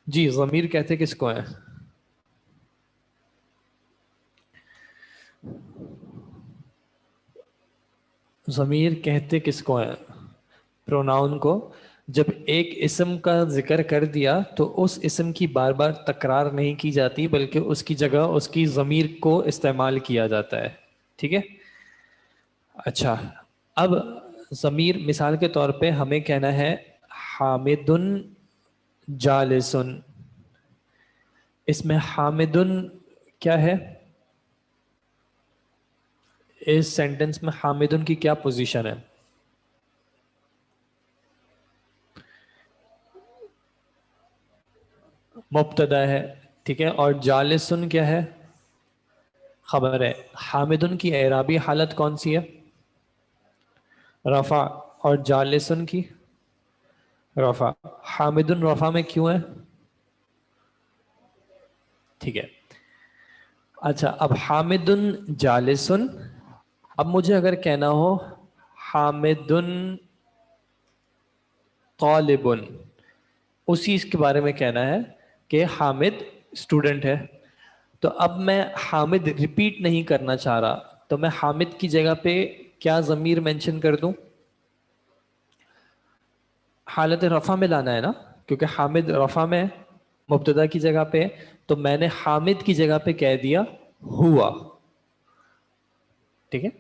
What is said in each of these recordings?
جی ضمیر کہتے کس کو ہیں؟ ضمیر کہتے کس کو ہیں؟ پروناؤن کو. جب ایک اسم کا ذکر کر دیا تو اس اسم کی بار بار تکرار نہیں کی جاتی بلکہ اس کی جگہ اس کی ضمیر کو استعمال کیا جاتا ہے. ٹھیک ہے. اچھا اب ضمیر مثال کے طور پہ ہمیں کہنا ہے حامد جالس. اس میں حامد کیا ہے؟ اس سینٹنس میں حامد کی کیا پوزیشن ہے؟ مبتدا ہے. ٹھیک ہے. اور جالسن کیا ہے؟ خبر ہے. حامدن کی اعرابی حالت کون سی ہے؟ رفع. اور جالسن کی رفع. حامدن رفع میں کیوں ہے؟ ٹھیک ہے. اچھا اب حامدن جالسن. اب مجھے اگر کہنا ہو حامدن طالبن، اسی اس کے بارے میں کہنا ہے کہ حامد اسٹوڈنٹ ہے، تو اب میں حامد ریپیٹ نہیں کرنا چاہ رہا تو میں حامد کی جگہ پہ کیا ضمیر مینشن کر دوں؟ حالت رفع میں لانا ہے نا، کیونکہ حامد رفع میں مبتدا کی جگہ پہ، تو میں نے حامد کی جگہ پہ کہہ دیا ہوا. ٹھیک ہے.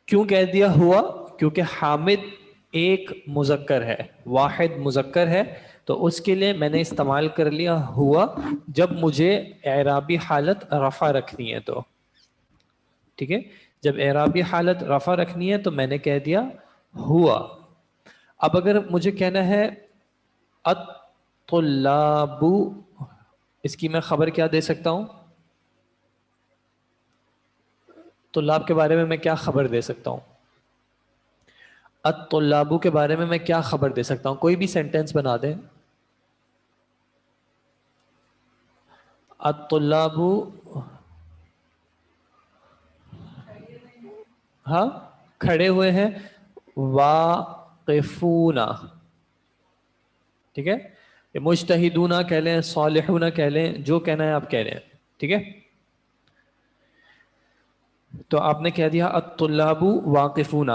کیوں کہہ دیا ہوا؟ کیونکہ حامد ایک مذکر ہے، واحد مذکر ہے، تو اس کے لیے میں نے استعمال کر لیا ہوا جب مجھے اعرابی حالت رفع رکھنی ہے تو. ٹھیک ہے. جب اعرابی حالت رفع رکھنی ہے تو میں نے کہہ دیا ہوا. اب اگر مجھے کہنا ہے الطلاب، اس کی میں خبر کیا دے سکتا ہوں؟ طلاب کے بارے میں میں کیا خبر دے سکتا ہوں؟ الطلاب کے بارے میں میں کیا خبر دے سکتا ہوں؟ کوئی بھی سینٹینس بنا دیں. الطلاب، ہاں کھڑے ہوئے ہیں. واقفون. ٹھیک ہے. مجتہدون کہہ لیں، صالحون کہہ لیں، جو کہنا ہے آپ کہہ لیں. ٹھیک ہے. تو آپ نے کہہ دیا الطلاب واقفون.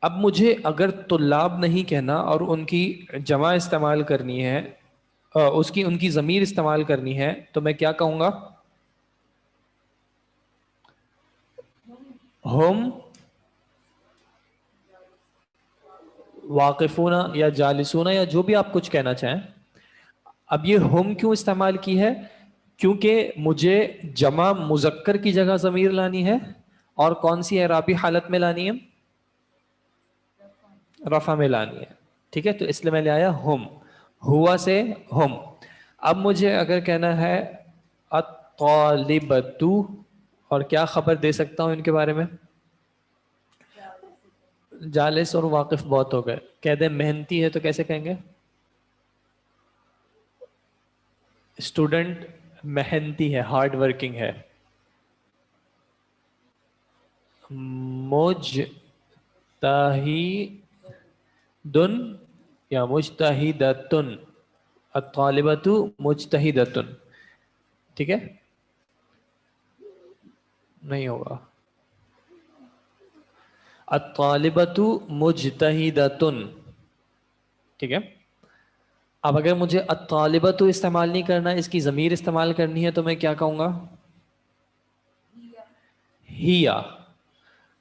اب مجھے اگر طلاب نہیں کہنا اور ان کی جمع استعمال کرنی ہے، ان کی ضمیر استعمال کرنی ہے، تو میں کیا کہوں گا؟ ہم واقفون یا جالسون یا جو بھی آپ کچھ کہنا چاہیں. اب یہ ہم کیوں استعمال کی ہے؟ کیونکہ مجھے جمع مذکر کی جگہ ضمیر لانی ہے، اور کون سی اعرابی حالت میں لانی ہے؟ رفع میں لانی ہے. ٹھیک ہے. تو اس لیے میں لے آیا ہم، ہوا سے ہم. اب مجھے اگر کہنا ہے الطالبۃ، اور کیا خبر دے سکتا ہوں ان کے بارے میں؟ جالس اور واقف بہت ہو گئے. کہہ دیں محنتی ہے تو کیسے کہیں گے؟ اسٹوڈنٹ محنتی ہے، ہارڈ ورکنگ ہے. مجتہدن یا مجتہدتن. الطالبۃ مجتہدتن. ٹھیک ہے. نہیں ہوگا. الطالبۃ مجتہدتن. ٹھیک ہے. اب اگر مجھے الطالبۃ استعمال نہیں کرنا، اس کی ضمیر استعمال کرنی ہے، تو میں کیا کہوں گا؟ ہیا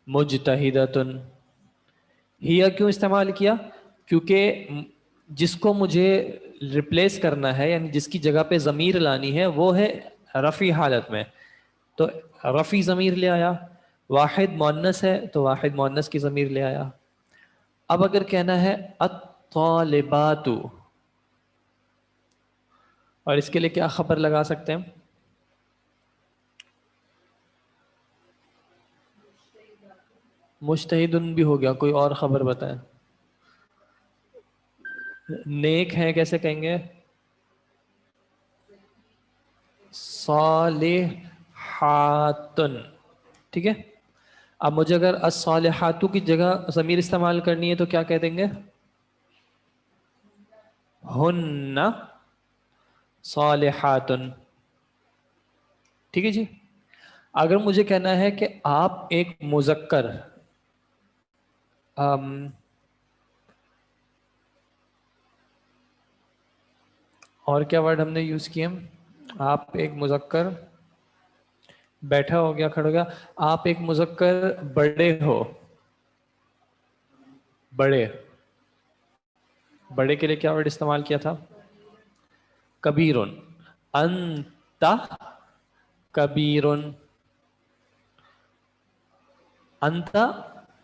مجتہدتن. ہیا کیوں استعمال کیا؟ کیونکہ جس کو مجھے ریپلیس کرنا ہے، یعنی جس کی جگہ پہ ضمیر لانی ہے، وہ ہے رفع حالت میں، تو رفع ضمیر لے آیا. واحد مؤنث ہے تو واحد مؤنث کی ضمیر لے آیا. اب اگر کہنا ہے الطالبات، اور اس کے لیے کیا خبر لگا سکتے ہیں؟ مجتہدن بھی ہو گیا. کوئی اور خبر بتائیں. نیک ہے کیسے کہیں گے؟ صالحاتن. ٹھیک ہے. اب مجھے اگر الصالحات کی جگہ ضمیر استعمال کرنی ہے تو کیا کہہ دیں گے؟ ہن صالحاتن. ٹھیک ہے جی. اگر مجھے کہنا ہے کہ آپ ایک مذکر اور کیا ورڈ ہم نے یوز کیے؟ آپ ایک مذکر بیٹھا ہو گیا، کھڑا ہو گیا. آپ ایک مذکر بڑے ہو. بڑے، بڑے کے لیے کیا ورڈ استعمال کیا تھا؟ کبیرن. انت کبیرن. انت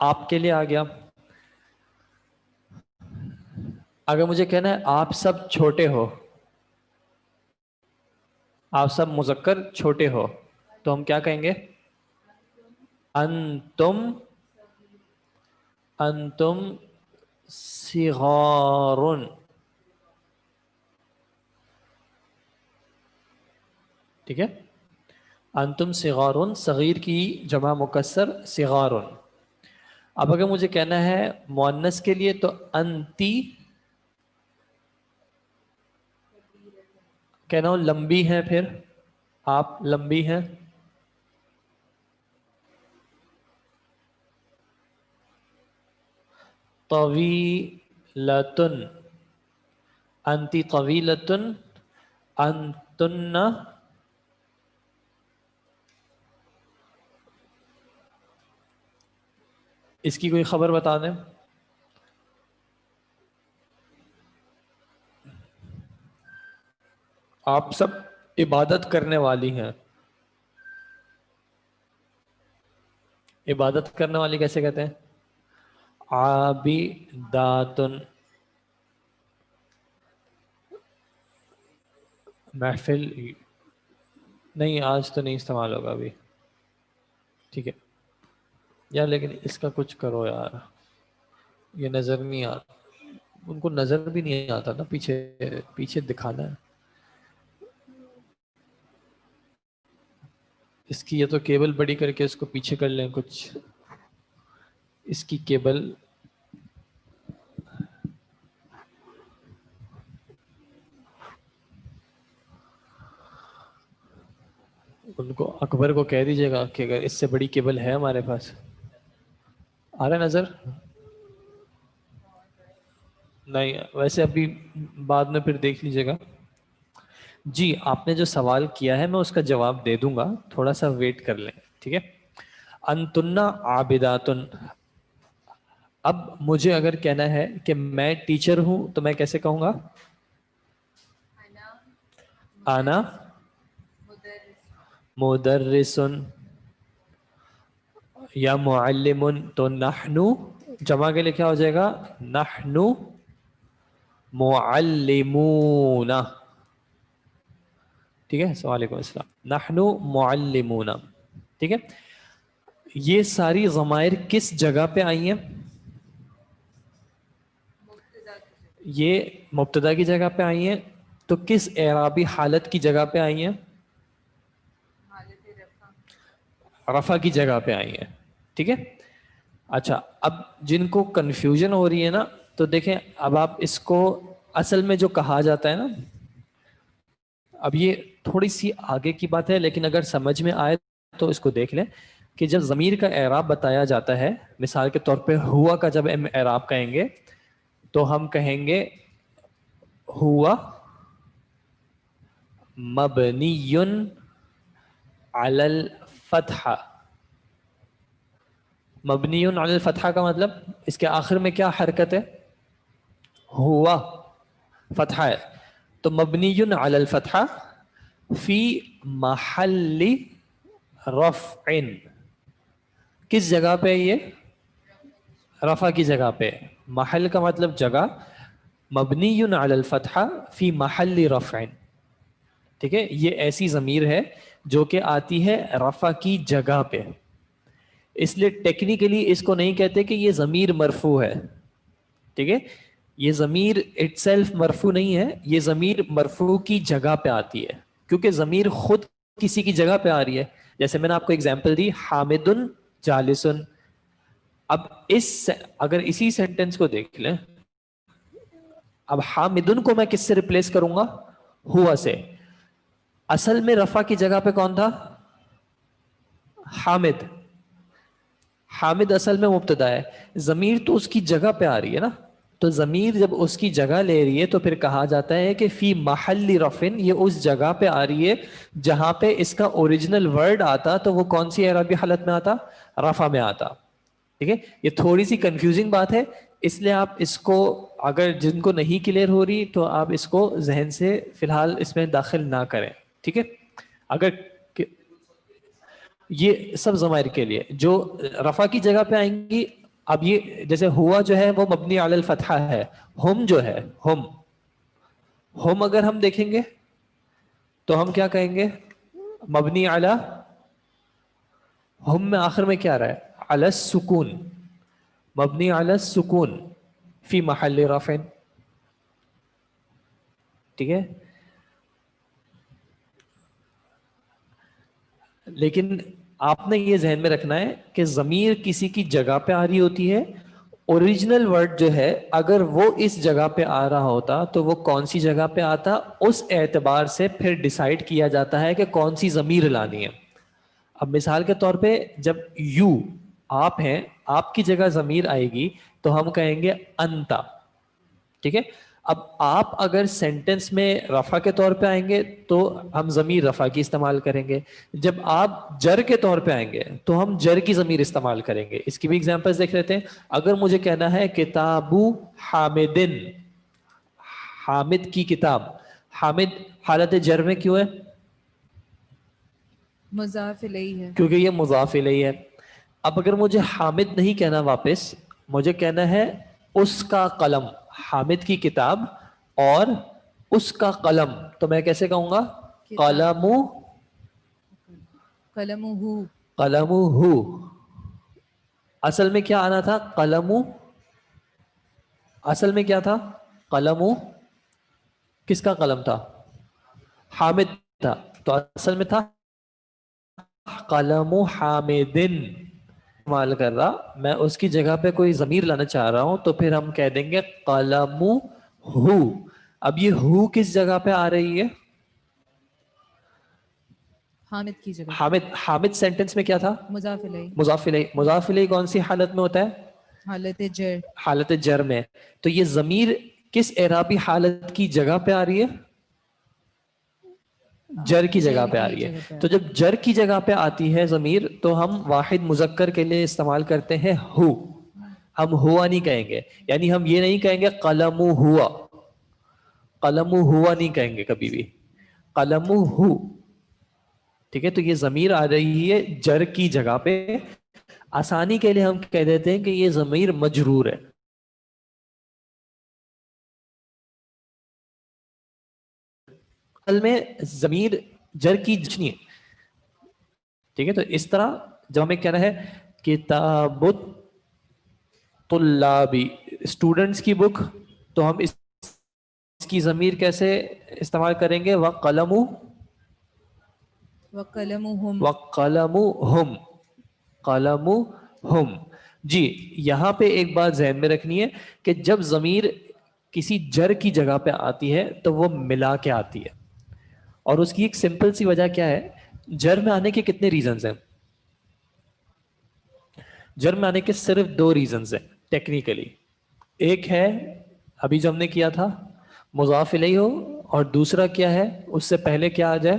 آپ کے لیے آ گیا. اگر مجھے کہنا ہے آپ سب چھوٹے ہو، آپ سب مذکر چھوٹے ہو، تو ہم کیا کہیں گے؟ انتم، انتم صغار. ٹھیک ہے. انتم صغار، صغیر کی جمع مکسر صغار. اب اگر مجھے کہنا ہے مؤنث کے لیے تو انتی، کہنا ہوں لمبی ہیں، پھر آپ لمبی ہیں. طویلتن، انتی طویلتن. انتن، اس کی کوئی خبر بتا دیں. آپ سب عبادت کرنے والی ہیں. عبادت کرنے والی کیسے کہتے ہیں؟ عابداتن. محفل نہیں، آج تو نہیں استعمال ہوگا ابھی. ٹھیک ہے یار، لیکن اس کا کچھ کرو یار، یہ نظر نہیں آتا. ان کو نظر بھی نہیں آتا نا، پیچھے پیچھے دکھانا ہے. اس کی یہ تو کیبل بڑی کر کے اس کو پیچھے کر لیں کچھ. اس کی کیبل ان کو اکبر کو کہہ دیجیے گا کہ اگر اس سے بڑی کیبل ہے ہمارے پاس. آ رہا ہے نظر؟ نہیں ویسے ابھی بعد میں پھر دیکھ لیجیے گا. جی آپ نے جو سوال کیا ہے میں اس کا جواب دے دوں گا، تھوڑا سا ویٹ کر لیں. ٹھیک ہے. انتن عابداتن. اب مجھے اگر کہنا ہے کہ میں ٹیچر ہوں تو میں کیسے کہوں گا؟ انا مدرسن. یا معلم تو نحنو جمع کے لیے کیا ہو جائے گا؟ نحنو معلمون. ٹھیک ہے. وعلیکم السلام. نحنو معلمون. ٹھیک ہے. یہ ساری ضمائر کس جگہ پہ آئی ہیں؟ یہ مبتدا کی جگہ پہ آئی ہیں. تو کس اعرابی حالت کی جگہ پہ آئی ہیں؟ رفع کی جگہ پہ آئی ہیں. ٹھیک ہے. اچھا اب جن کو کنفیوژن ہو رہی ہے نا، تو دیکھیں اب آپ اس کو اصل میں جو کہا جاتا ہے نا، اب یہ تھوڑی سی آگے کی بات ہے لیکن اگر سمجھ میں آئے تو اس کو دیکھ لیں کہ جب ضمیر کا اعراب بتایا جاتا ہے، مثال کے طور پہ ہوا کا جب ہم اعراب کہیں گے تو ہم کہیں گے ہوا مبنی علی الفتح. مبنی علی الفتح کا مطلب اس کے آخر میں کیا حرکت ہے؟ ہوا فتحہ ہے. تو مبنی علی الفتح فی محل رفع. کس جگہ پہ یہ؟ رفع کی جگہ پہ. محل کا مطلب جگہ. مبنی علی الفتح فی محل رفع. ٹھیک ہے. یہ ایسی ضمیر ہے جو کہ آتی ہے رفع کی جگہ پہ. اس لیے ٹیکنیکلی اس کو نہیں کہتے کہ یہ ضمیر مرفوع ہے. ٹھیک ہے. یہ ضمیر اٹ سیلف مرفوع نہیں ہے، یہ ضمیر مرفوع کی جگہ پہ آتی ہے کیونکہ ضمیر خود کسی کی جگہ پہ آ رہی ہے. جیسے میں نے آپ کو اگزامپل دی حامدن جالسن. اب اگر اسی سینٹینس کو دیکھ لیں، اب حامدن کو میں کس سے ریپلیس کروں گا؟ ہوا سے. اصل میں رفع کی جگہ پہ کون تھا؟ حامد. حامد اصل میں مبتدا ہے, ضمیر تو اس کی جگہ پہ آ رہی ہے نا, تو ضمیر جب اس کی جگہ لے رہی ہے تو پھر کہا جاتا ہے کہ فی محل رفن, یہ اس جگہ پہ آ رہی ہے جہاں پہ اس کا اوریجنل ورڈ آتا تو وہ کون سی اعرابی حالت میں آتا؟ رفع میں آتا. ٹھیک ہے, یہ تھوڑی سی کنفیوزنگ بات ہے, اس لیے آپ اس کو اگر جن کو نہیں کلیئر ہو رہی تو آپ اس کو ذہن سے فی الحال اس میں داخل نہ کریں. ٹھیک ہے, اگر یہ سب ضمائر کے لیے جو رفع کی جگہ پہ آئیں گی. اب یہ جیسے ہوا جو ہے وہ مبنی علی الفتحہ ہے, ہم جو ہے ہم اگر ہم دیکھیں گے تو ہم کیا کہیں گے؟ مبنی علی, ہم میں آخر میں کیا آ رہا ہے؟ علی السکون, مبنی علی السکون فی محل رفع. ٹھیک ہے, لیکن آپ نے یہ ذہن میں رکھنا ہے کہ ضمیر کسی کی جگہ پہ آ رہی ہوتی ہے, اوریجنل ورڈ جو ہے اگر وہ اس جگہ پہ آ رہا ہوتا تو وہ کون سی جگہ پہ آتا, اس اعتبار سے پھر ڈیسائیڈ کیا جاتا ہے کہ کون سی ضمیر لانی ہے. اب مثال کے طور پہ جب یو آپ ہیں, آپ کی جگہ ضمیر آئے گی تو ہم کہیں گے انتا. ٹھیک ہے, اب آپ اگر سینٹنس میں رفع کے طور پہ آئیں گے تو ہم ضمیر رفع کی استعمال کریں گے, جب آپ جر کے طور پہ آئیں گے تو ہم جر کی ضمیر استعمال کریں گے. اس کی بھی ایگزامپلس دیکھ لیتے ہیں. اگر مجھے کہنا ہے کتابو حامدن, حامد کی کتاب, حامد حالت جر میں کیوں ہے؟ مضاف الیہ ہے, کیونکہ یہ مضاف الیہ ہے. اب اگر مجھے حامد نہیں کہنا, واپس مجھے کہنا ہے اس کا قلم, حامد کی کتاب اور اس کا قلم, تو میں کیسے کہوں گا؟ قلم قلمہ, قلم ہو. اصل میں کیا آنا تھا؟ قلم, اصل میں کیا تھا؟ قلم. کس کا قلم تھا؟ حامد تھا, تو اصل میں تھا قلم حامدن. استعمال کر رہا, میں اس کی جگہ پہ کوئی ضمیر لانا چاہ رہا ہوں تو پھر ہم کہہ دیں گے قلم ہو. اب یہ ہو کس جگہ پہ آ رہی ہے؟ حامد کی جگہ, حامد. حامد سینٹنس میں کیا تھا؟ مضاف الیہ, مضاف الیہ. مضاف الیہ کون سی حالت میں ہوتا ہے؟ حالت جر, حالت جر میں. تو یہ ضمیر کس اعرابی حالت کی جگہ پہ آ رہی ہے؟ جر کی جگہ پہ آ رہی ہے. تو جب جر کی جگہ پہ آتی ہے ضمیر تو ہم واحد مذکر کے لیے استعمال کرتے ہیں ہو. ہم ہوا نہیں کہیں گے, یعنی ہم یہ نہیں کہیں گے قلم ہوا, قلم ہوا نہیں کہیں گے کبھی بھی, قلم ہو. ٹھیک ہے, تو یہ ضمیر آ رہی ہے جر کی جگہ پہ. آسانی کے لیے ہم کہہ دیتے ہیں کہ یہ ضمیر مجرور ہے. اصل میں ضمیر جر کی جچنی ہے. ٹھیک ہے, تو اس طرح جب ہمیں کہنا ہے کتاب طلابی, اسٹوڈنٹس کی بک, تو ہم اس کی ضمیر کیسے استعمال کریں گے؟ وقلم, وقلمہم, وقلمہم, قلمہم. جی, یہاں پہ ایک بات ذہن میں رکھنی ہے کہ جب ضمیر کسی جر کی جگہ پہ آتی ہے تو وہ ملا کے آتی ہے, اور اس کی ایک سمپل سی وجہ کیا ہے؟ جر میں آنے کے کتنے ریزنز ہیں؟ جر میں آنے کے صرف 2 ریزنز ہیں ٹیکنیکلی. ایک ہے ابھی جو ہم نے کیا تھا مضاف الیہ ہو, اور دوسرا کیا ہے اس سے پہلے کیا آ جائے؟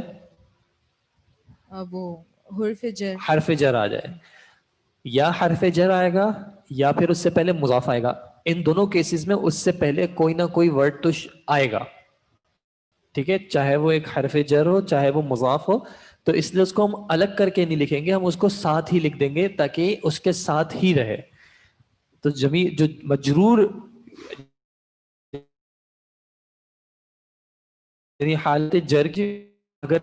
وہ حرف جر, حرف جر آ جائے. یا حرف جر آئے گا یا پھر اس سے پہلے مضاف آئے گا. ان دونوں کیسز میں اس سے پہلے کوئی نہ کوئی ورڈ تو آئے گا. ٹھیک ہے, چاہے وہ ایک حرف جر ہو چاہے وہ مضاف ہو. تو اس لیے اس کو ہم الگ کر کے نہیں لکھیں گے, ہم اس کو ساتھ ہی لکھ دیں گے تاکہ اس کے ساتھ ہی رہے. تو جو مجرور یعنی حالت جر کی, اگر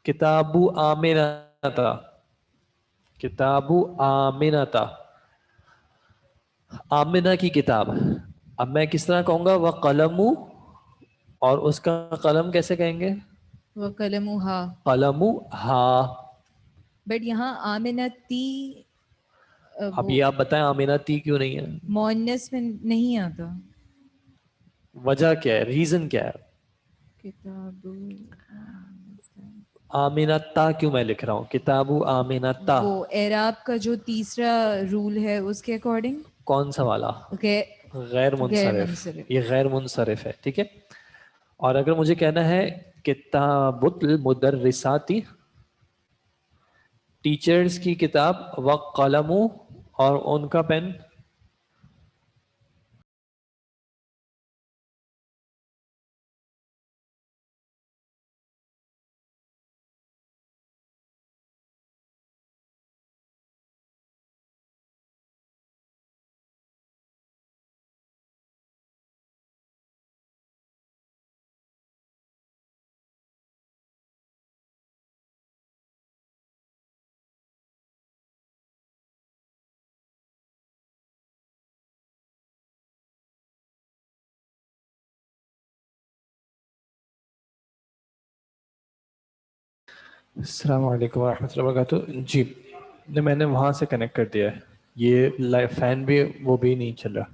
کتابو آمنتا, کتابو آمنتا, آمنہ کی کتاب, اب میں کس طرح کہوں گا؟ وقلم, اور اس کا قلم کیسے کہیں گے؟ وقلمہا. قلم ہا. بٹ یہاں آمنتی اب یہ آپ بتائیں آمینہ تی کیوں نہیں ہے؟ مؤنث میں نہیں آتا. وجہ کیا ہے؟ ریزن کیا ہے؟ کتاب آمنتا کیوں میں لکھ رہا ہوں کتاب آمنتا؟ وہ اعراب کا جو تیسرا رول ہے اس کے اکارڈنگ کون سا والا؟ غیر غیر منصرف. منصرف. یہ غیر منصرف ہے. ٹھیک ہے. اور اگر مجھے کہنا ہے کتاب المدرساتی، ٹیچرز کی کتاب، وقلم اور ان کا پین. السلام علیکم ورحمۃ اللہ وبرکاتہ. جی میں نے وہاں سے کنیکٹ کر دیا ہے. یہ فین بھی وہ بھی نہیں چل رہا.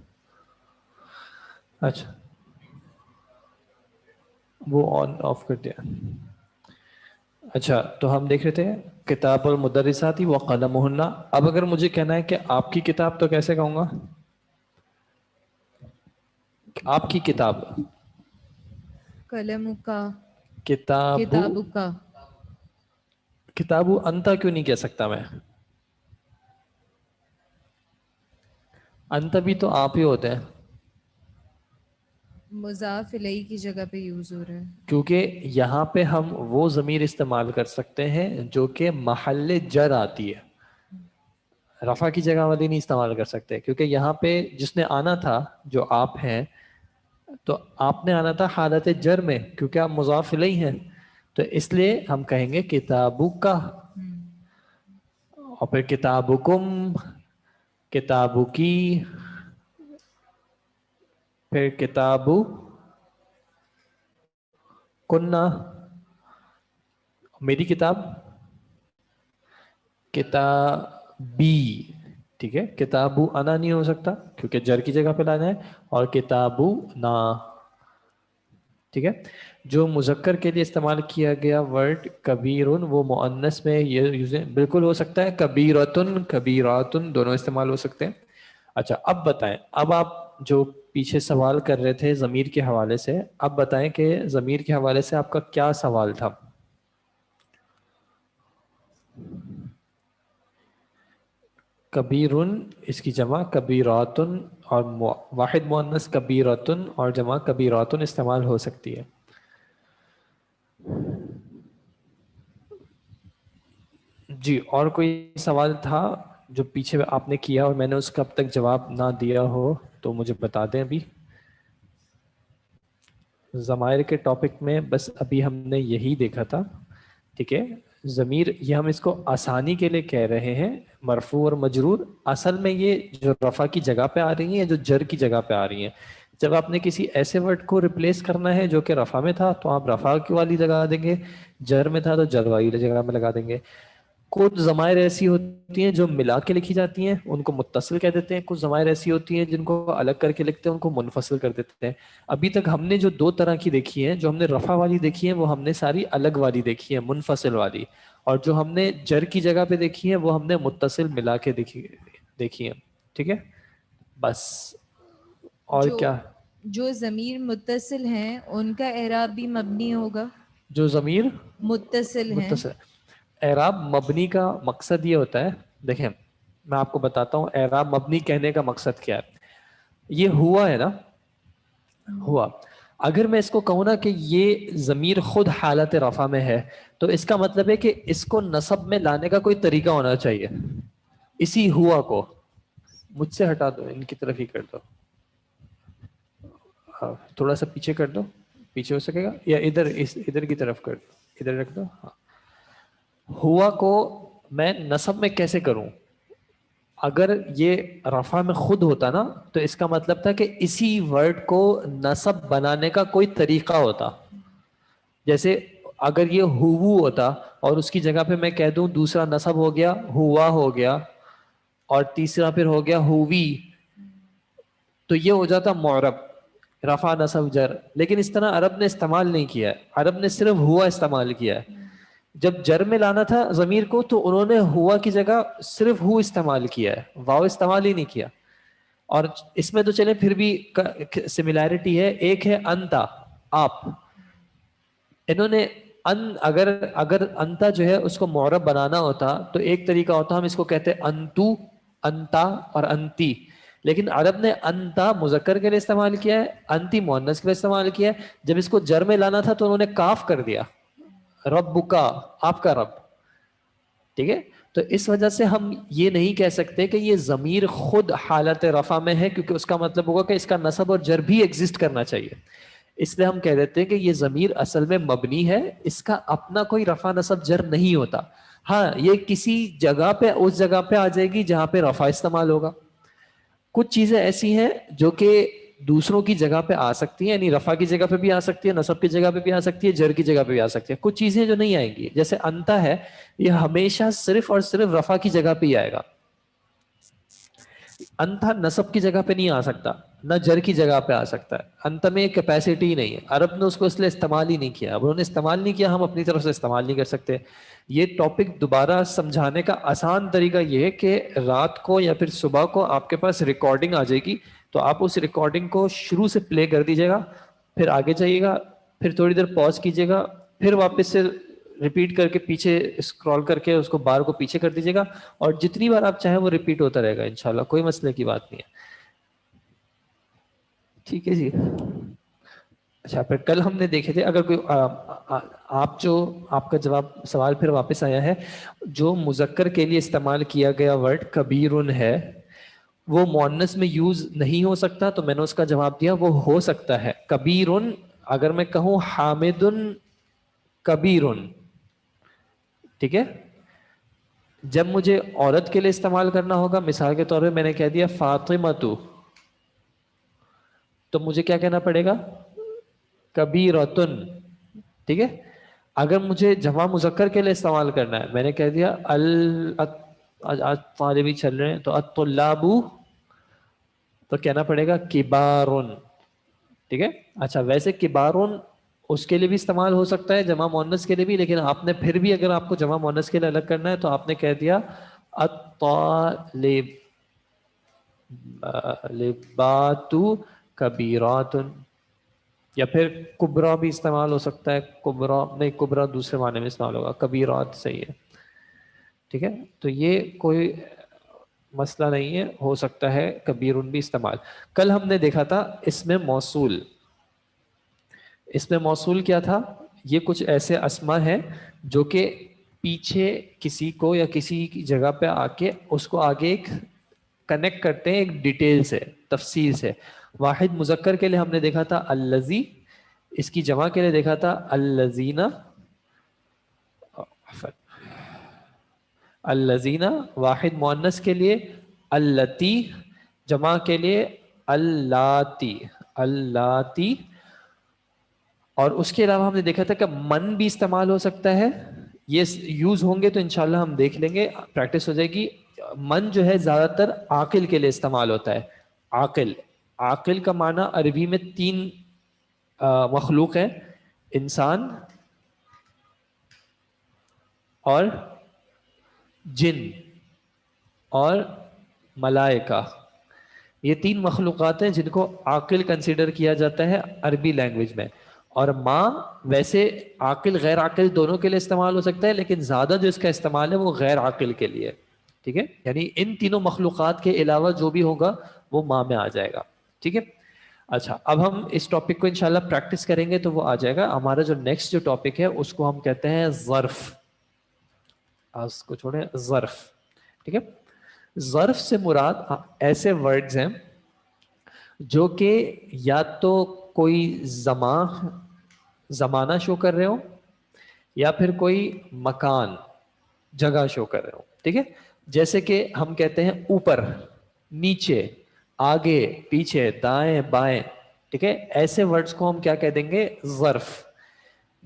اچھا وہ آن آف کر دیا. اچھا تو ہم دیکھ رہے تھے کتاب المدرساتی وقلمہن. اب اگر مجھے کہنا ہے کہ آپ کی کتاب، تو کیسے کہوں گا؟ آپ کی کتاب. قلم کا، کتاب کتاب کا. کتاب انتا کیوں نہیں کہہ سکتا میں؟ انت بھی تو آپ ہی ہوتے ہیں. مضاف الیہ کی جگہ پہ یوز ہو رہا ہے. کیونکہ یہاں پہ ہم وہ ضمیر استعمال کر سکتے ہیں جو کہ محل جر آتی ہے، رفع کی جگہ والی نہیں استعمال کر سکتے. کیونکہ یہاں پہ جس نے آنا تھا جو آپ ہیں، تو آپ نے آنا تھا حالت جر میں، کیونکہ آپ مضاف الیہ ہیں. تو اس لیے ہم کہیں گے کتابو کا، اور پھر کتابکم، کتابو کی، پھر کتابو کننا، میری کتاب کتابی. ٹھیک ہے. کتابو انا نہیں ہو سکتا کیونکہ جر کی جگہ پہ لانا ہے، اور کتابو نا. ٹھیک ہے. جو مذکر کے لیے استعمال کیا گیا ورڈ کبیرن، وہ مؤنث میں یہ بالکل ہو سکتا ہے. کبیرتن، کبیراتن دونوں استعمال ہو سکتے ہیں. اچھا اب بتائیں، اب آپ جو پیچھے سوال کر رہے تھے ضمیر کے حوالے سے، اب بتائیں کہ ضمیر کے حوالے سے آپ کا کیا سوال تھا؟ کبیرن اس کی جمع کبیراتن، اور واحد مؤنث کبیراتن اور جمع کبیراتن استعمال ہو سکتی ہے. جی اور کوئی سوال تھا جو پیچھے آپ نے کیا اور میں نے اس کا اب تک جواب نہ دیا ہو تو مجھے بتا دیں. ابھی ضمائر کے ٹاپک میں بس ابھی ہم نے یہی دیکھا تھا. ٹھیک ہے. ضمیر یہ ہم اس کو آسانی کے لیے کہہ رہے ہیں مرفوع اور مجرور. اصل میں یہ جو رفع کی جگہ پہ آ رہی ہیں، جو جر کی جگہ پہ آ رہی ہیں. جب آپ نے کسی ایسے ورڈ کو ریپلیس کرنا ہے جو کہ رفع میں تھا تو آپ رفع کی والی لگا دیں گے، جر میں تھا تو جر والی جگہ میں لگا دیں گے. کچھ ضمائر ایسی ہوتی ہیں جو ملا کے لکھی جاتی ہیں، ان کو متصل کہہ دیتے ہیں. کچھ ضمائر ایسی ہوتی ہیں جن کو الگ کر کے لکھتے ہیں، ان کو منفصل کر دیتے ہیں. ابھی تک ہم نے جو دو طرح کی دیکھی ہیں، جو ہم نے رفع والی دیکھی ہیں وہ ہم نے ساری الگ والی دیکھی ہے، منفصل والی. اور جو ہم نے جر کی جگہ پہ دیکھی ہے وہ ہم نے متصل ملا کے دیکھی ہے. ٹھیک ہے بس. اور جو کیا؟ جو ضمیر متصل ہیں ان کا اعراب بھی مبنی ہوگا. جو ضمیر متصل ہیں متصل، اعراب مبنی کا مقصد یہ ہوتا ہے، دیکھیں میں آپ کو بتاتا ہوں اعراب مبنی کہنے کا مقصد کیا ہے. یہ ہوا ہے نا، ہوا. اگر میں اس کو کہوں نا کہ یہ ضمیر خود حالت رفع میں ہے، تو اس کا مطلب ہے کہ اس کو نصب میں لانے کا کوئی طریقہ ہونا چاہیے. اسی ہوا کو مجھ سے ہٹا دو، ان کی طرف ہی کر دو. ہاں تھوڑا سا پیچھے کر دو، پیچھے ہو سکے گا، یا ادھر کی طرف کر دو، ادھر رکھ دو. ہاں. ہوا کو میں نصب میں کیسے کروں؟ اگر یہ رفع میں خود ہوتا نا تو اس کا مطلب تھا کہ اسی ورڈ کو نصب بنانے کا کوئی طریقہ ہوتا. جیسے اگر یہ ہوو ہوتا اور اس کی جگہ پہ میں کہہ دوں دوسرا نصب ہو گیا ہوا ہو گیا، اور تیسرا پھر ہو گیا ہووی، تو یہ ہو جاتا معرب. رفع نصب جر، لیکن اس طرح عرب نے استعمال نہیں کیا ہے. عرب نے صرف ہوا استعمال کیا ہے. جب جر میں لانا تھا ضمیر کو تو انہوں نے ہوا کی جگہ صرف ہو استعمال کیا ہے، واو استعمال ہی نہیں کیا. اور اس میں تو چلے پھر بھی سملیرٹی ہے. ایک ہے انتا، آپ. انہوں نے اگر انتا جو ہے اس کو معرب بنانا ہوتا تو ایک طریقہ ہوتا، ہم اس کو کہتے انتو، انتا اور انتی. لیکن عرب نے انتا مذکر کے لیے استعمال کیا ہے، انتی مؤنث کے لیے استعمال کیا ہے. جب اس کو جر میں لانا تھا تو انہوں نے کاف کر دیا، رب کا، آپ کا رب. ٹھیک ہے. تو اس وجہ سے ہم یہ نہیں کہہ سکتے کہ یہ ضمیر خود حالت رفع میں ہے، کیونکہ اس کا مطلب ہوگا کہ اس کا نصب اور جر بھی ایگزسٹ کرنا چاہیے. اس لیے ہم کہہ دیتے ہیں کہ یہ ضمیر اصل میں مبنی ہے، اس کا اپنا کوئی رفع نصب جر نہیں ہوتا. ہاں یہ کسی جگہ پہ، اس جگہ پہ آ جائے گی جہاں پہ رفع استعمال ہوگا. کچھ چیزیں ایسی ہیں جو کہ دوسروں کی جگہ پہ آ سکتی ہیں، یعنی رفع کی جگہ پہ بھی آ سکتی ہے، نصب کی جگہ پہ بھی آ سکتی ہے، جر کی جگہ پہ بھی آ سکتی ہے. کچھ چیزیں جو نہیں آئیں گی، جیسے انتا ہے، یہ ہمیشہ صرف اور صرف رفع کی جگہ پہ ہی آئے گا. انتھا نصب کی جگہ پہ نہیں آ سکتا، نہ جر کی جگہ پہ آ سکتا ہے. انت میں کیپیسٹی نہیں ہے. عرب نے اس کو اس لیے استعمال ہی نہیں کیا. اب انہوں نے استعمال نہیں کیا، ہم اپنی طرف سے استعمال نہیں کر سکتے. یہ ٹاپک دوبارہ سمجھانے کا آسان طریقہ یہ ہے کہ رات کو یا پھر صبح کو آپ کے پاس ریکارڈنگ آ جائے گی، تو آپ اس ریکارڈنگ کو شروع سے پلے کر دیجیے گا، پھر آگے جائیے گا، پھر تھوڑی دیر پاز کیجیے گا، پھر واپس سے ریپیٹ کر کے پیچھے اسکرول کر کے اس کو بار کو پیچھے کر دیجیے گا، اور جتنی بار آپ چاہیں وہ ریپیٹ ہوتا رہے گا انشاءاللہ. کوئی مسئلے کی بات نہیں ہے. ٹھیک ہے جی. اچھا پھر کل ہم نے دیکھے تھے، اگر کوئی آپ کا جواب سوال پھر واپس آیا ہے، جو مذکر کے لیے استعمال کیا گیا ورڈ کبیرن ہے وہ مؤنث میں یوز نہیں ہو سکتا، تو میں نے اس کا جواب دیا وہ ہو سکتا ہے. کبیرن، اگر میں کہوں حامدن کبیرن، ٹھیک ہے. جب مجھے عورت کے لیے استعمال کرنا ہوگا، مثال کے طور پہ میں نے کہہ دیا فاطمہ، تو مجھے کیا کہنا پڑے گا؟ کبیرتن. ٹھیک ہے. اگر مجھے جمع مذکر کے لیے استعمال کرنا ہے، میں نے کہہ دیا آج طالبی چل رہے ہیں تو الطلاب، تو کہنا پڑے گا کبارن. ٹھیک ہے. اچھا ویسے کبارن اس کے لیے بھی استعمال ہو سکتا ہے، جمع مؤنث کے لیے بھی، لیکن آپ نے پھر بھی اگر آپ کو جمع مؤنث کے لیے الگ کرنا ہے تو آپ نے کہہ دیا الطالبات کبیرات. یا پھر کبرا بھی استعمال ہو سکتا ہے، کبرا نہیں، کبرا دوسرے معنی میں استعمال ہوگا، کبیرات صحیح ہے. ٹھیک ہے. تو یہ کوئی مسئلہ نہیں ہے، ہو سکتا ہے کبیرن بھی استعمال. کل ہم نے دیکھا تھا اس میں موصول. اس میں موصول کیا تھا؟ یہ کچھ ایسے اسما ہیں جو کہ پیچھے کسی کو یا کسی کی جگہ پہ آ کے اس کو آگے ایک کنیکٹ کرتے ہیں ایک ڈیٹیل سے، تفصیل سے. واحد مذکر کے لیے ہم نے دیکھا تھا الذی، اس کی جمع کے لیے دیکھا تھا الذین، الذین. واحد مؤنث کے لیے اللاتی، جمع کے لیے اللاتی، اللاتی. اور اس کے علاوہ ہم نے دیکھا تھا کہ من بھی استعمال ہو سکتا ہے. یہ یوز ہوں گے تو انشاءاللہ ہم دیکھ لیں گے، پریکٹس ہو جائے گی. من جو ہے زیادہ تر عاقل کے لیے استعمال ہوتا ہے. عاقل، عاقل کا معنی عربی میں 3 مخلوق ہے: انسان اور جن اور ملائکہ. یہ 3 مخلوقات ہیں جن کو عاقل کنسیڈر کیا جاتا ہے عربی لینگویج میں. اور ماں ویسے عاقل غیر عاقل دونوں کے لیے استعمال ہو سکتا ہے، لیکن زیادہ جو اس کا استعمال ہے وہ غیر عاقل کے لیے. ٹھیک ہے. یعنی ان تینوں مخلوقات کے علاوہ جو بھی ہوگا وہ ماں میں آ جائے گا. ٹھیک ہے. اچھا اب ہم اس ٹاپک کو انشاءاللہ پریکٹس کریں گے تو وہ آ جائے گا. ہمارا جو نیکسٹ جو ٹاپک ہے اس کو ہم کہتے ہیں ظرف. اس کو چھوڑیں، ظرف. ٹھیک ہے. ظرف سے مراد ایسے ورڈز ہیں جو کہ یا تو کوئی زمانہ شو کر رہے ہو یا پھر کوئی مکان، جگہ شو کر رہے ہو. ٹھیک ہے. جیسے کہ ہم کہتے ہیں اوپر، نیچے، آگے، پیچھے، دائیں، بائیں. ٹھیک ہے. ایسے ورڈز کو ہم کیا کہہ دیں گے؟ ظرف.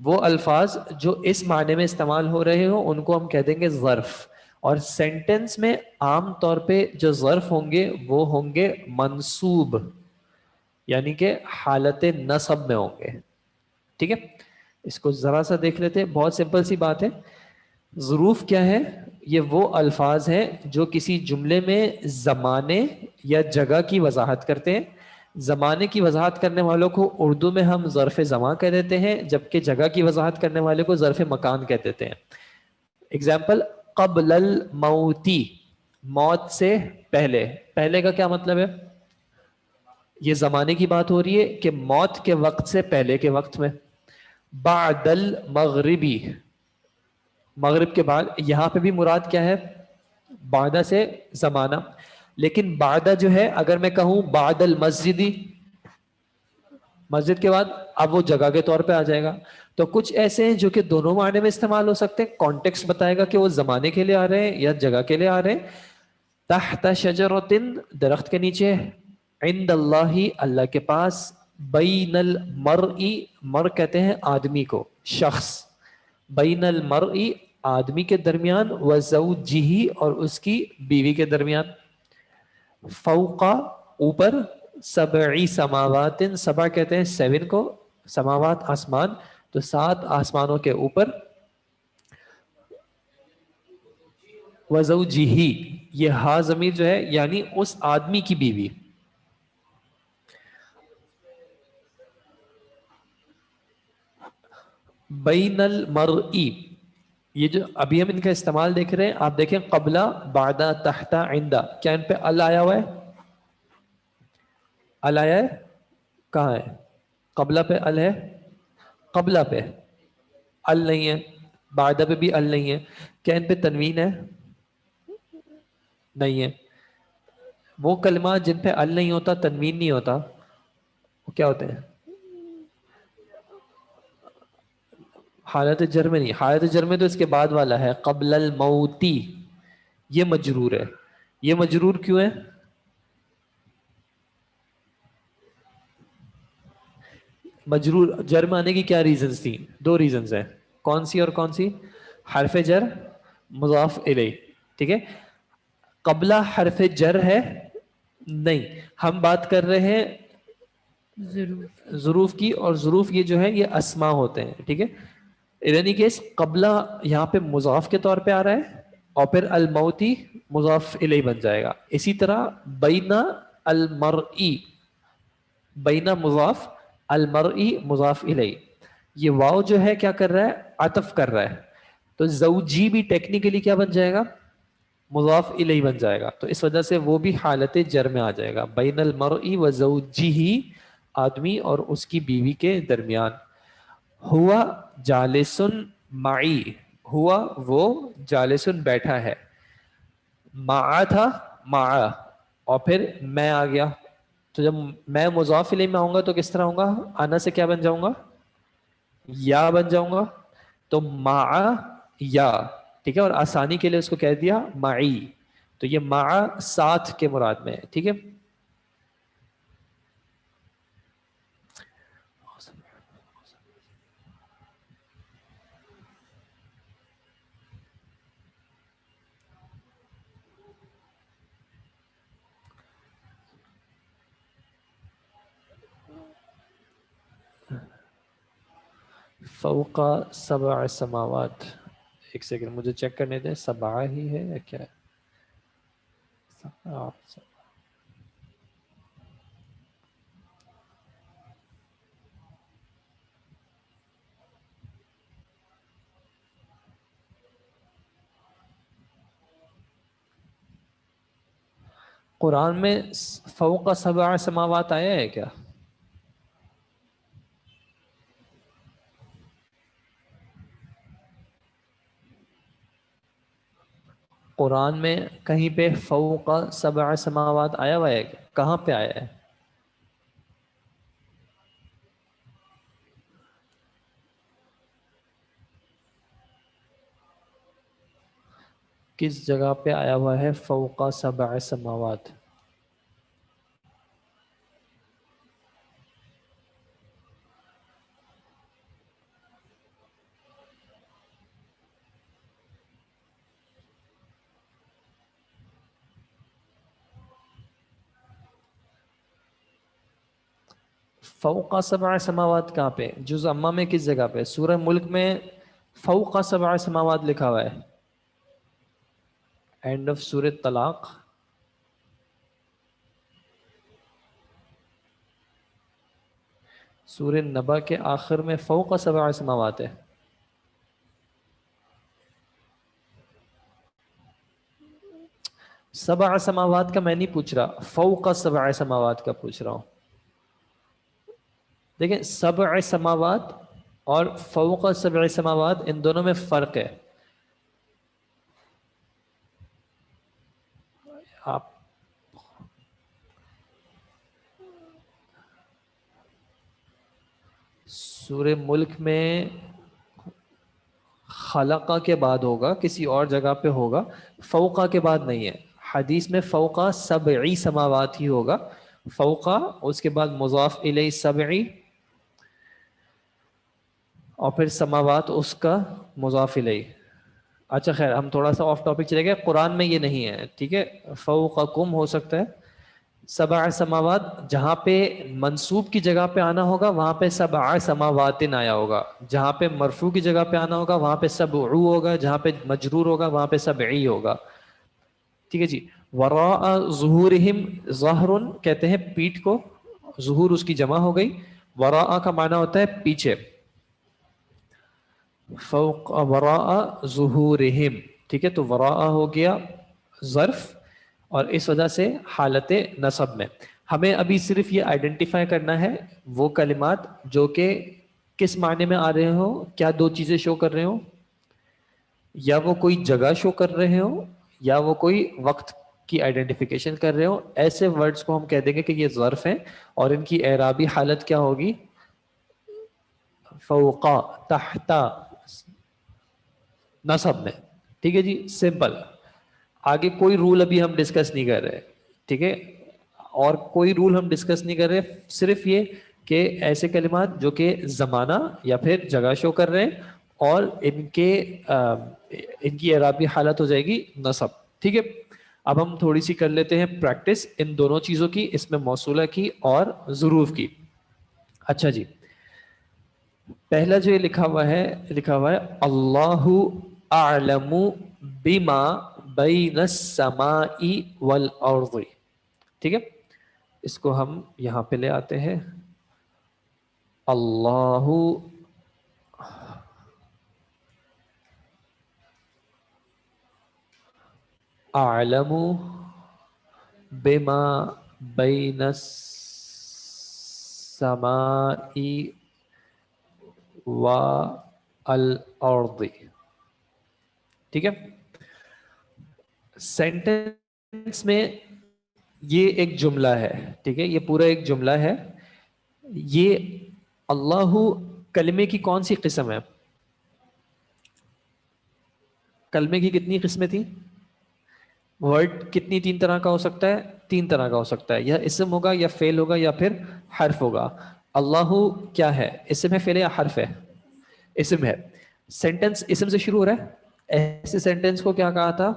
وہ الفاظ جو اس معنی میں استعمال ہو رہے ہو ان کو ہم کہہ دیں گے ظرف. اور سینٹنس میں عام طور پہ جو ظرف ہوں گے وہ ہوں گے منصوب. یعنی کہ حالت نصب میں ہوں گے. ٹھیک ہے, اس کو ذرا سا دیکھ لیتے ہیں, بہت سمپل سی بات ہے. ظروف کیا ہے؟ یہ وہ الفاظ ہیں جو کسی جملے میں زمانے یا جگہ کی وضاحت کرتے ہیں. زمانے کی وضاحت کرنے والوں کو اردو میں ہم ظرف زمان کہہ دیتے ہیں, جبکہ جگہ کی وضاحت کرنے والے کو ظرف مکان کہہ دیتے ہیں. اگزامپل, قبل الموتی, موت سے پہلے. پہلے کا کیا مطلب ہے؟ یہ زمانے کی بات ہو رہی ہے کہ موت کے وقت سے پہلے کے وقت میں. بعد المغربی, مغرب کے بعد. یہاں پہ بھی مراد کیا ہے؟ بعدہ سے زمانہ. لیکن بعدہ جو ہے, اگر میں کہوں بعد المسجدی, مسجد کے بعد, اب وہ جگہ کے طور پہ آ جائے گا. تو کچھ ایسے ہیں جو کہ دونوں معنی میں استعمال ہو سکتے ہیں. کانٹیکس بتائے گا کہ وہ زمانے کے لیے آ رہے ہیں یا جگہ کے لیے آ رہے ہیں. تحت شجرۃ, درخت کے نیچے. عند اللہ, اللہ کے پاس. بین المرء, مر کہتے ہیں آدمی کو, شخص. بین المرء, آدمی کے درمیان. وزوجہ, اور اس کی بیوی کے درمیان. فوق, اوپر. سبع سماوات, سبع کہتے ہیں 7 کو, سماوات آسمان, تو 7 آسمانوں کے اوپر. وزوجہ, یہ ہا ضمیر جو ہے یعنی اس آدمی کی بیوی. بین المرئی, یہ جو ابھی ہم ان کا استعمال دیکھ رہے ہیں, آپ دیکھیں قبلہ, بعدہ, تحت, عندہ, کیا ان پہ ال آیا ہوا ہے؟ ال آیا ہے؟ کہاں ہے؟ قبلہ پہ ال ہے؟ قبلہ پہ ال نہیں ہے. بعدہ پہ بھی ال نہیں ہے. کیا ان پہ تنوین ہے؟ نہیں ہے. وہ کلمات جن پہ ال نہیں ہوتا, تنوین نہیں ہوتا, وہ کیا ہوتے ہیں؟ حالت جر میں نہیں. حالت جر میں تو اس کے بعد والا ہے, قبل الموتی, یہ مجرور ہے. یہ مجرور کیوں ہے؟ مجرور جر میں آنے کی کیا ریزنز تھیں؟ 2 ریزنز ہیں. کون سی اور کون سی؟ حرف جر, مضاف الیہ. ٹھیک ہے, قبلہ حرف جر ہے؟ نہیں, ہم بات کر رہے ہیں ضرور. ظروف کی, اور ظروف یہ جو ہے یہ اسما ہوتے ہیں. ٹھیک ہے, یعنی کہ قبلہ یہاں پہ مضاف کے طور پہ آ رہا ہے, اور پھر الموتی مضاف الیہ بن جائے گا. اسی طرح بینا المرئی, بینا مضاف, المرئی مضاف الیہ. یہ واو جو ہے کیا کر رہا ہے؟ عطف کر رہا ہے. تو زوجی بھی ٹیکنیکلی کیا بن جائے گا؟ مضاف الیہ بن جائے گا. تو اس وجہ سے وہ بھی حالت جر میں آ جائے گا. بین المرئی و زوجہ, آدمی اور اس کی بیوی کے درمیان. ہوا جالسن معی, ہوا وہ, جالسن بیٹھا ہے. مع تھا, مع, اور پھر میں آ گیا. تو جب میں مضاف الیہ میں آؤں گا تو کس طرح ہوں گا؟ انا سے کیا بن جاؤں گا؟ یا بن جاؤں گا. تو مع یا, ٹھیک ہے, اور آسانی کے لیے اس کو کہہ دیا معی. تو یہ مع ساتھ کے مراد میں ہے. ٹھیک ہے, فوق 7 سماوات. ایک سیکنڈ مجھے چیک کرنے دیں, 7 ہی ہے یا کیا ہے؟ قرآن میں فوق 7 سماوات آیا ہے کیا؟ قرآن میں کہیں پہ فوق 7 سماوات آیا ہوا ہے کیا؟ کہاں پہ آیا ہے؟ کس جگہ پہ آیا ہوا ہے فوق 7 سماوات؟ فوق سبع سماوات کہاں پہ؟ جز اما میں کس جگہ پہ؟ سورہ ملک میں فوق سبع سماوات لکھا ہوا ہے، اینڈ آف سورہ طلاق. سورہ نبا کے آخر میں فوق سبع سماوات ہے. سبع سماوات کا میں نہیں پوچھ رہا، فوق سبع سماوات کا پوچھ رہا ہوں. دیکھیں سبع سماوات اور فوق سبع سماوات ان دونوں میں فرق ہے. آپ سورہ ملک میں خلقہ کے بعد ہوگا، کسی اور جگہ پہ ہوگا، فوقہ کے بعد نہیں ہے. حدیث میں فوقہ سبعی سماوات ہی ہوگا، فوقہ اس کے بعد مضاف الیہ سبعی اور پھر سماوات اس کا مضاف الیہ. اچھا خیر ہم تھوڑا سا آف ٹاپک چلے گئے، قرآن میں یہ نہیں ہے، ٹھیک ہے. فوقکم ہو سکتا ہے، سبع سماوات جہاں پہ منصوب کی جگہ پہ آنا ہوگا وہاں پہ سبع سماوات آیا ہوگا، جہاں پہ مرفوع کی جگہ پہ آنا ہوگا وہاں پہ سبعو ہوگا، جہاں پہ مجرور ہوگا وہاں پہ سبعی ہوگا. ٹھیک ہے جی. وراء ظہورہم، ظہر کہتے ہیں پیٹھ کو، ظہور اس کی جمع ہو گئی. وراء کا معنی ہوتا ہے پیچھے. فوق وراء ظہورہم، ٹھیک ہے. تو وراء ہو گیا ظرف، اور اس وجہ سے حالت نصب میں ہمیں ابھی صرف یہ آئیڈینٹیفائی کرنا ہے وہ کلمات جو کہ کس معنی میں آ رہے ہوں. کیا دو چیزیں شو کر رہے ہوں، یا وہ کوئی جگہ شو کر رہے ہوں یا وہ کوئی وقت کی آئیڈینٹیفیکیشن کر رہے ہوں. ایسے ورڈز کو ہم کہہ دیں گے کہ یہ ظرف ہیں اور ان کی اعرابی حالت کیا ہوگی؟ فوقا، تحتا، نصب میں. ٹھیک ہے جی، سمپل. آگے کوئی رول ابھی ہم ڈسکس نہیں کر رہے، ٹھیک ہے. اور کوئی رول ہم ڈسکس نہیں کر رہے، صرف یہ کہ ایسے کلمات جو کہ زمانہ یا پھر جگہ شو کر رہے ہیں اور ان کی اعرابی حالت ہو جائے گی نصب. ٹھیک ہے. اب ہم تھوڑی سی کر لیتے ہیں پریکٹس ان دونوں چیزوں کی، اس میں موصولہ کی اور ظروف کی. اچھا جی، پہلا جو یہ لکھا ہوا ہے اللہ اعلم بما بین السماء والارض. ٹھیک ہے، اس کو ہم یہاں پہ لے آتے ہیں. اللہ اعلم بما بین السماء والارض. ٹھیک ہے. سینٹینس میں یہ ایک جملہ ہے، ٹھیک ہے، یہ پورا ایک جملہ ہے. یہ اللہ کلمے کی کون سی قسم ہے؟ کلمے کی کتنی قسمیں تھیں؟ ورڈ کتنی تین طرح کا ہو سکتا ہے؟ تین طرح کا ہو سکتا ہے، یا اسم ہوگا یا فعل ہوگا یا پھر حرف ہوگا. اللہ کیا ہے؟ اسم ہے، فعل ہے یا حرف ہے؟ اسم ہے. سینٹینس اسم سے شروع ہو رہا ہے، ایسے سینٹینس کو کیا کہا تھا؟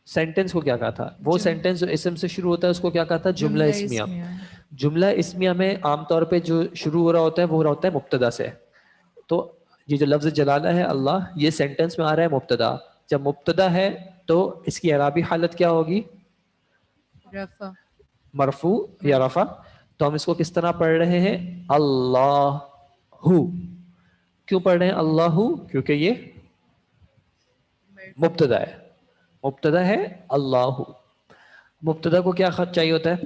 سینٹینس کو کیا کہا تھا؟ وہ سینٹینس جو اسم سے شروع ہوتا ہے اس کو کیا کہا تھا؟ جملہ اسمیہ. جملہ اسمیہ میں عام طور پہ جو شروع ہو رہا ہوتا ہے وہ ہو رہا ہوتا ہے مبتدا سے. تو یہ جو لفظ جلالہ ہے اللہ، یہ سینٹینس میں آ رہا ہے مبتدا. جب مبتدا ہے تو اس کی اعرابی حالت کیا ہوگی؟ رفع، مرفوع یا رفع. تو ہم اس کو کس طرح پڑھ رہے ہیں؟ اللہ. کیوں پڑھ رہے ہیں اللہ؟ کیونکہ یہ مبتدا ہے. مبتدا ہے اللہ. مبتدا کو کیا خط چاہیے ہوتا ہے؟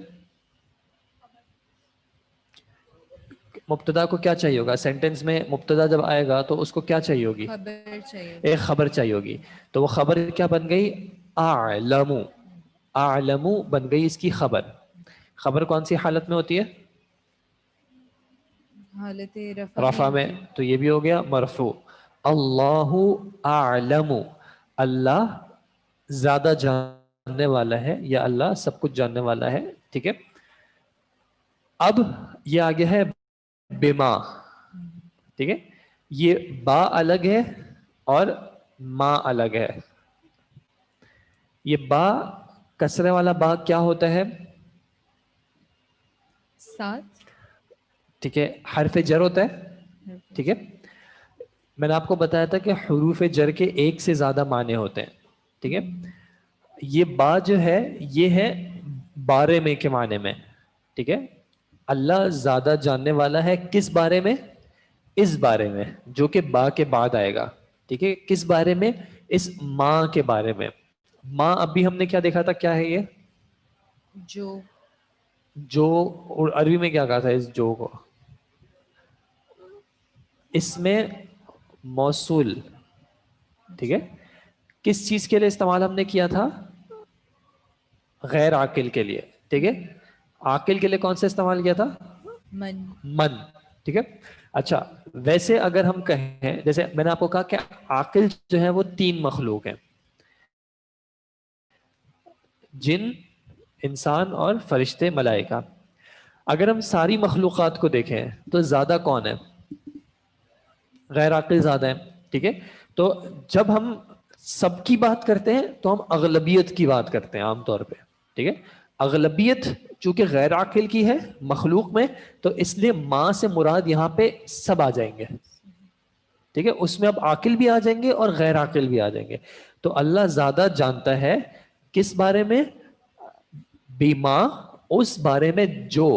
مبتدا کو کیا چاہیے ہوگا سینٹینس میں؟ مبتدا جب آئے گا تو اس کو کیا چاہیے ہوگی؟ خبر چاہیے، ایک خبر چاہیے ہوگی. تو وہ خبر کیا بن گئی؟ اعلم. اعلم بن گئی اس کی خبر. خبر کون سی حالت میں ہوتی ہے؟ حالت رفع رفع میں. تو یہ بھی ہو گیا مرفوع. اللہ اعلم، اللہ زیادہ جاننے والا ہے یا اللہ سب کچھ جاننے والا ہے. ٹھیک ہے. اب یہ آگے ہے بما. ٹھیک ہے، یہ با الگ ہے اور ما الگ ہے. یہ با کسرے والا با کیا ہوتا ہے؟ ساتھ ٹھیک ہے. حرف جر ہوتا ہے. ٹھیک ہے. میں نے آپ کو بتایا تھا کہ حروف جر کے ایک سے زیادہ معنی ہوتے ہیں. ٹھیک ہے. یہ با جو ہے یہ ہے بارے میں کے معنی میں. ٹھیک ہے. اللہ زیادہ جاننے والا ہے کس بارے میں؟ اس بارے میں جو کہ با کے بعد آئے گا. ٹھیک ہے. کس بارے میں؟ اس ماں کے بارے میں. ماں ابھی ہم نے کیا دیکھا تھا؟ کیا ہے یہ؟ جو اور عربی میں کیا کہا تھا اس جو کو؟ اس میں موصول. ٹھیک ہے. کس چیز کے لیے استعمال ہم نے کیا تھا؟ غیر عاقل کے لیے. ٹھیک ہے. عاقل کے لیے کون سے استعمال کیا تھا؟ من. ٹھیک ہے. اچھا ویسے اگر ہم کہیں جیسے میں نے آپ کو کہا کہ عاقل جو ہے وہ 3 مخلوق ہیں، جن، انسان اور فرشتے ملائکہ. اگر ہم ساری مخلوقات کو دیکھیں تو زیادہ کون ہے؟ غیر عاقل زیادہ ہے. ٹھیک ہے. تو جب ہم سب کی بات کرتے ہیں تو ہم اغلبیت کی بات کرتے ہیں عام طور پہ. ٹھیک ہے. اغلبیت چونکہ غیر عاقل کی ہے مخلوق میں، تو اس لیے ماں سے مراد یہاں پہ سب آ جائیں گے. ٹھیک ہے. اس میں اب عاقل بھی آ جائیں گے اور غیر عاقل بھی آ جائیں گے. تو اللہ زیادہ جانتا ہے کس بارے میں؟ بیما، اس بارے میں جو.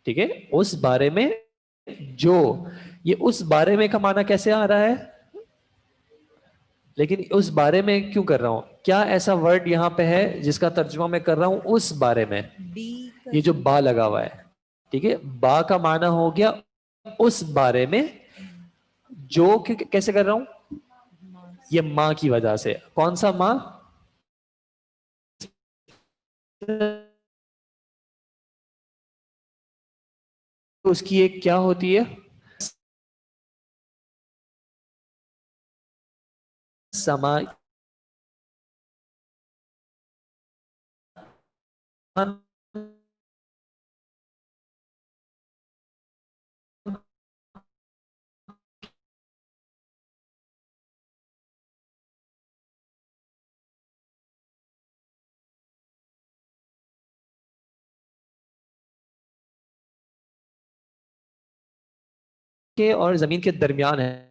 ٹھیک ہے. اس بارے میں جو. یہ اس بارے میں کا معنی کیسے آ رہا ہے؟ لیکن اس بارے میں کیوں کر رہا ہوں؟ کیا ایسا ورڈ یہاں پہ ہے جس کا ترجمہ میں کر رہا ہوں اس بارے میں؟ یہ جو با لگا ہوا ہے. ٹھیک ہے. با کا معنی ہو گیا اس بارے میں جو. کیسے کر رہا ہوں؟ یہ ماں کی وجہ سے. کون سا ماں؟ اس کی ایک کیا ہوتی ہے؟ سما کے اور زمین کے درمیان ہے.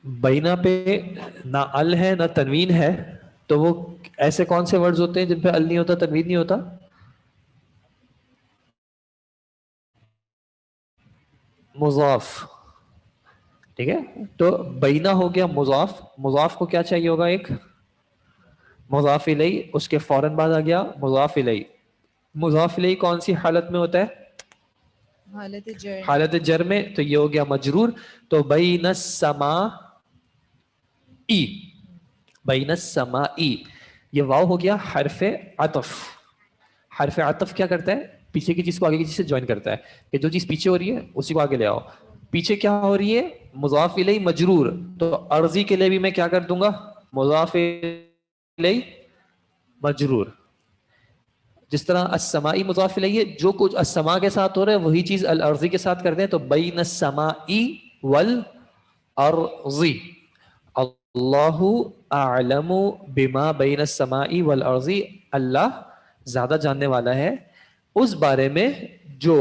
بینا پہ نہ ال ہے نہ تنوین ہے، تو وہ ایسے کون سے ورڈز ہوتے ہیں جن پہ ال نہیں ہوتا، تنوین نہیں ہوتا؟ مضاف. ٹھیک ہے. تو بینا ہو گیا مضاف. مضاف کو کیا چاہیے ہوگا؟ ایک مضاف الیہ. اس کے فوراً بعد آ گیا مضاف الیہ. مضاف الیہ کون سی حالت میں ہوتا ہے؟ حالت جر میں. تو یہ ہو گیا مجرور. تو بین السماء، بین السماء، یہ واو ہو گیا حرف عطف. حرف عطف کیا کرتا ہے؟ پیچھے کی چیز کو آگے کی چیز سے جوائن کرتا ہے کہ جو چیز پیچھے ہو رہی ہے اسی کو آگے لے آؤ. پیچھے کیا ہو رہی ہے؟ مضاف الیہ مجرور. تو عرضی کے لیے بھی میں کیا کر دوں گا؟ مضاف الیہ مجرور. جس طرح السمائی مضاف الیہ، جو کچھ السما کے ساتھ ہو رہا ہے وہی چیز الارضی کے ساتھ کر دیں تو بین السماء والارض. اللہ اعلم بما بین السماء والارض. اللہ زیادہ جاننے والا ہے اس بارے میں جو.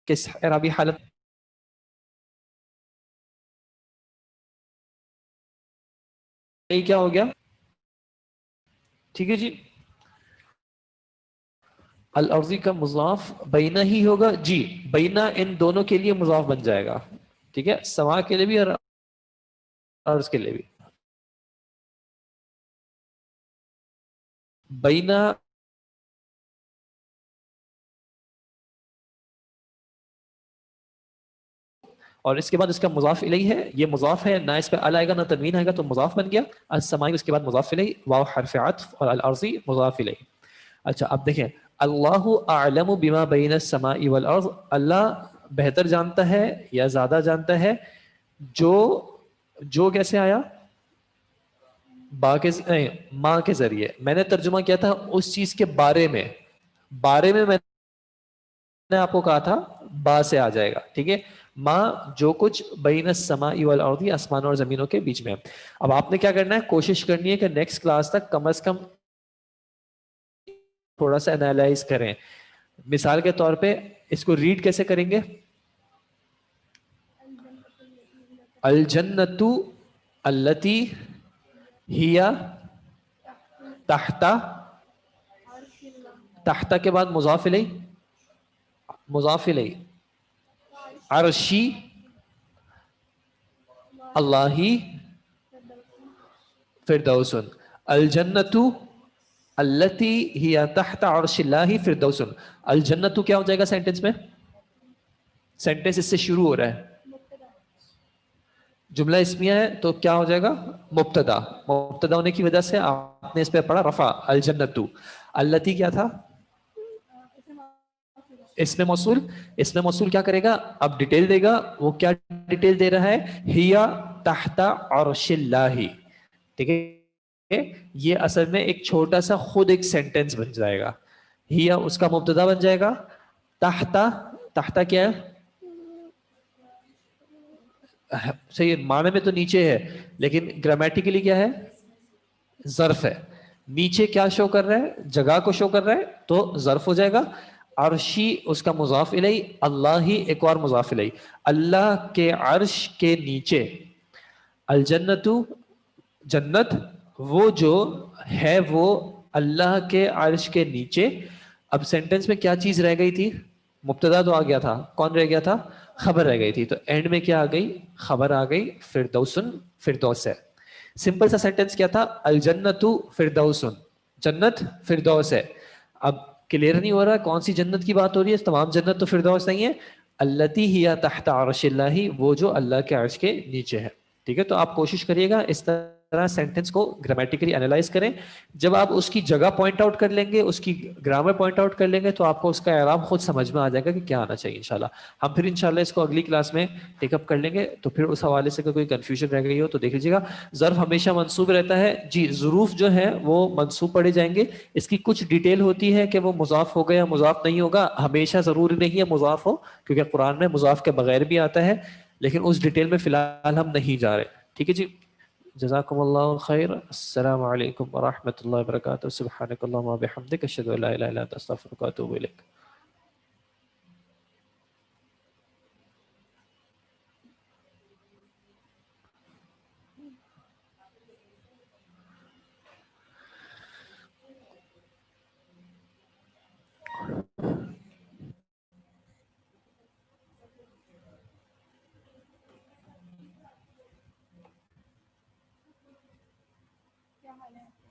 کس اعرابی حالت یہ کیا ہو گیا؟ ٹھیک ہے جی. الارضی کا مضاف بینہ ہی ہوگا جی. بینہ ان دونوں کے لیے مضاف بن جائے گا. ٹھیک ہے, سما کے لیے بھی اور ارض کے لیے بھی. بینہ اور اس کے بعد اس کا مضاف الیہ ہے. یہ مضاف ہے, نہ اس پہ ال آئے گا نہ تنوین آئے گا, تو مضاف بن گیا. السمائی اس کے بعد مضاف الیہ, واو حرف عطف, اور الارضی مضاف الیہ. اچھا اب دیکھیں, اللہ اعلم بما بین السماء والارض, اللہ بہتر جانتا ہے یا زیادہ جانتا ہے جو کیسے آیا؟ با کے ماں کے ذریعے. میں نے ترجمہ کیا تھا اس چیز کے بارے میں میں نے آپ کو کہا تھا با سے آ جائے گا. ٹھیک ہے, ماں جو کچھ بین السماء والارض, آسمانوں اور زمینوں کے بیچ میں. اب آپ نے کیا کرنا ہے, کوشش کرنی ہے کہ نیکسٹ کلاس تک کم از کم تھوڑا سا انالائز کریں. مثال کے طور پہ اس کو ریڈ کیسے کریں گے؟ الجنت التی ہیا تحت, تحت کے بعد مضاف الیہ, مضاف الیہ عرشی اللہ فردوس. الجنت التی ہی تحت عرش اللہ فردوس. الجنت کیا ہو جائے گا سینٹینس میں؟ سینٹینس اس سے شروع ہو رہا ہے, جملہ اسمیہ ہے, تو کیا ہو جائے گا؟ مبتدا. مبتدا ہونے کی وجہ سے آپ نے اس پہ پڑھا رفع. الجنت التی کیا تھا؟ اس میں موصول. اس میں موصول کیا کرے گا؟ اب ڈیٹیل دے گا. وہ کیا ڈیٹیل دے رہا ہے؟ ہیا تحت عرش اللہ. ٹھیک ہے, یہ اصل میں ایک چھوٹا سا خود ایک سینٹینس بن جائے گا. ہیا اس کا مبتدا بن جائے گا. تحت, تحت کیا ہے؟ صحیح, معنی میں تو نیچے ہے, لیکن گرامیٹیکلی کیا ہے؟ ظرف ہے. نیچے کیا شو کر رہا ہے؟ جگہ کو شو کر رہا ہے, تو ظرف ہو جائے گا. عرشی اس کا مضاف الیہ, اللہ ہی ایک اور مضاف الیہ. اللہ کے عرش کے نیچے. الجنت جنت, وہ جو ہے وہ اللہ کے عرش کے نیچے. اب سینٹینس میں کیا چیز رہ گئی تھی؟ مبتدا تو آ گیا تھا, کون رہ گیا تھا؟ خبر رہ گئی تھی. تو اینڈ میں کیا آ گئی؟ خبر آ گئی, فردوسن, فردوس ہے. سمپل سا سینٹینس کیا تھا؟ الجنت فردوسن, جنت فردوس ہے. اب کلیئر نہیں ہو رہا کون سی جنت کی بات ہو رہی ہے؟ تمام جنت تو فردوس نہیں ہے. التی ہی تحت عرش اللہ, وہ جو اللہ کے عرش کے نیچے ہے. ٹھیک ہے, تو آپ کوشش کریے گا اس طرح سینٹینس کو گرامیٹیکلی انالائز کریں. جب آپ اس کی جگہ پوائنٹ آؤٹ کر لیں گے, اس کی گرامر پوائنٹ آؤٹ کر لیں گے, تو آپ کو اس کا اعراب خود سمجھ میں آ جائے گا کہ کیا آنا چاہیے. انشاءاللہ ہم پھر انشاءاللہ اس کو اگلی کلاس میں ٹیک اپ کر لیں گے. تو پھر اس حوالے سے کوئی کنفیوژن رہ گئی ہو تو دیکھ لیجیے گا. ظرف ہمیشہ منصوب رہتا ہے جی. ظروف جو ہے وہ منصوب پڑھے جائیں گے. اس کی کچھ ڈیٹیل ہوتی ہے کہ وہ مضاف ہوگا یا مضاف نہیں ہوگا. ہمیشہ ضروری نہیں ہے مضاف ہو, کیونکہ قرآن میں مضاف کے بغیر بھی آتا ہے, لیکن اس ڈیٹیل میں فی الحال ہم نہیں جا رہے. ٹھیک ہے جی, جزاکم اللہ خیر. السلام علیکم ورحمۃ اللہ وبرکاتہ. سبحانک اللہم وبحمدک, اشہد ان لا الہ الا انت, استغفرک واتوب الیک. کیا حال ہے؟